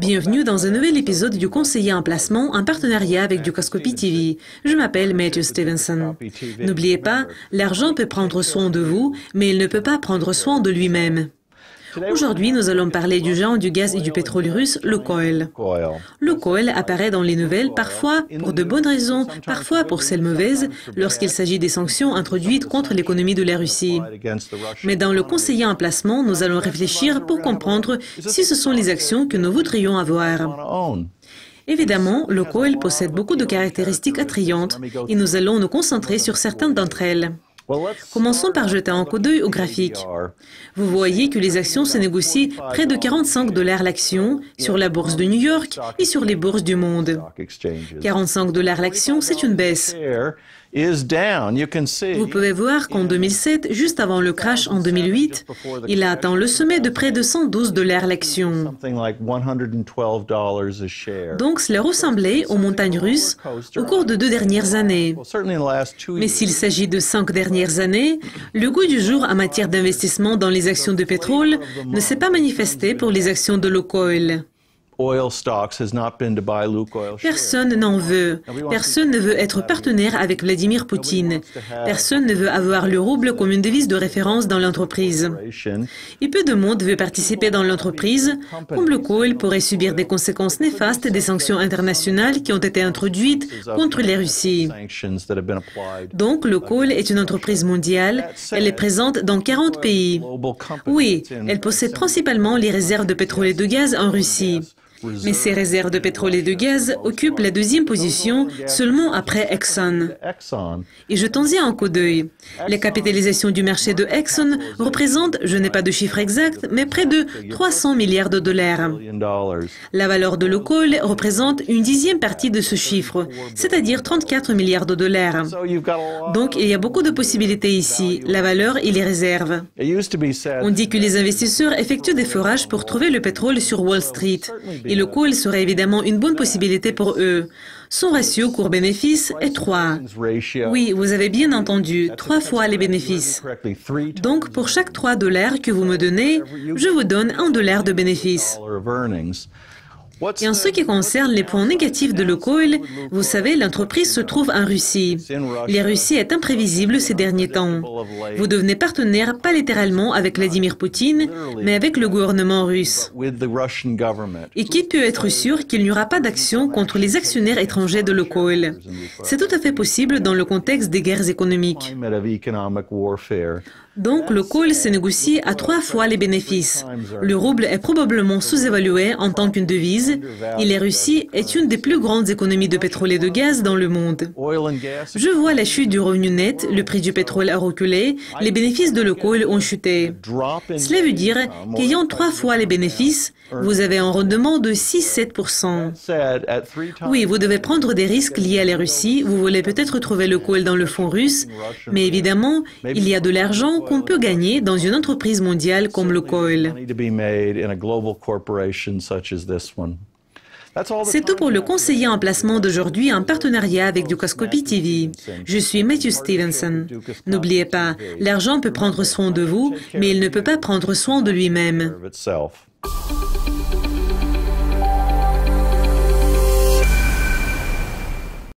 Bienvenue dans un nouvel épisode du Conseiller en placement en partenariat avec Dukascopy TV. Je m'appelle Matthew Stevenson. N'oubliez pas, l'argent peut prendre soin de vous, mais il ne peut pas prendre soin de lui-même. Aujourd'hui, nous allons parler du géant du gaz et du pétrole russe, Lukoil. Lukoil apparaît dans les nouvelles, parfois pour de bonnes raisons, parfois pour celles mauvaises, lorsqu'il s'agit des sanctions introduites contre l'économie de la Russie. Mais dans le conseiller en placement, nous allons réfléchir pour comprendre si ce sont les actions que nous voudrions avoir. Évidemment, Lukoil possède beaucoup de caractéristiques attrayantes et nous allons nous concentrer sur certaines d'entre elles. Commençons par jeter un coup d'œil au graphique. Vous voyez que les actions se négocient près de 45 $ l'action sur la bourse de New York et sur les bourses du monde. 45 $ l'action, c'est une baisse. Vous pouvez voir qu'en 2007, juste avant le crash en 2008, il a atteint le sommet de près de 112 $ l'action. Donc cela ressemblait aux montagnes russes au cours de 2 dernières années. Mais s'il s'agit de 5 dernières années, le goût du jour en matière d'investissement dans les actions de pétrole ne s'est pas manifesté pour les actions de Lukoil. Personne n'en veut. Personne ne veut être partenaire avec Vladimir Poutine. Personne ne veut avoir le rouble comme une devise de référence dans l'entreprise. Et peu de monde veut participer dans l'entreprise, comme Lukoil pourrait subir des conséquences néfastes des sanctions internationales qui ont été introduites contre la Russie. Donc, Lukoil est une entreprise mondiale. Elle est présente dans 40 pays. Oui, elle possède principalement les réserves de pétrole et de gaz en Russie. Mais ces réserves de pétrole et de gaz occupent la 2e position seulement après Exxon. Et jetons-y un coup d'œil. La capitalisation du marché de Exxon représente, je n'ai pas de chiffre exact, mais près de 300 milliards de dollars. La valeur de Lukoil représente une 10e partie de ce chiffre, c'est-à-dire 34 milliards de dollars. Donc il y a beaucoup de possibilités ici, la valeur et les réserves. On dit que les investisseurs effectuent des forages pour trouver le pétrole sur Wall Street. Et Lukoil serait évidemment une bonne possibilité pour eux. Son ratio cours-bénéfice est 3. Oui, vous avez bien entendu, 3 fois les bénéfices. Donc, pour chaque 3 $ que vous me donnez, je vous donne 1 $ de bénéfice. Et en ce qui concerne les points négatifs de Lukoil, vous savez, l'entreprise se trouve en Russie. La Russie est imprévisible ces derniers temps. Vous devenez partenaire pas littéralement avec Vladimir Poutine, mais avec le gouvernement russe. Et qui peut être sûr qu'il n'y aura pas d'action contre les actionnaires étrangers de Lukoil? C'est tout à fait possible dans le contexte des guerres économiques. Donc, Lukoil se négocie à 3 fois les bénéfices. Le rouble est probablement sous-évalué en tant qu'une devise et la Russie est une des plus grandes économies de pétrole et de gaz dans le monde. Je vois la chute du revenu net, le prix du pétrole a reculé, les bénéfices de Lukoil ont chuté. Cela veut dire qu'ayant 3 fois les bénéfices, vous avez un rendement de 6-7%. Oui, vous devez prendre des risques liés à la Russie, vous voulez peut-être trouver Lukoil dans le fonds russe, mais évidemment, il y a de l'argent qu'on peut gagner dans une entreprise mondiale comme Lukoil. C'est tout pour le conseiller en placement d'aujourd'hui en partenariat avec Dukascopy TV. Je suis Matthew Stevenson. N'oubliez pas, l'argent peut prendre soin de vous, mais il ne peut pas prendre soin de lui-même.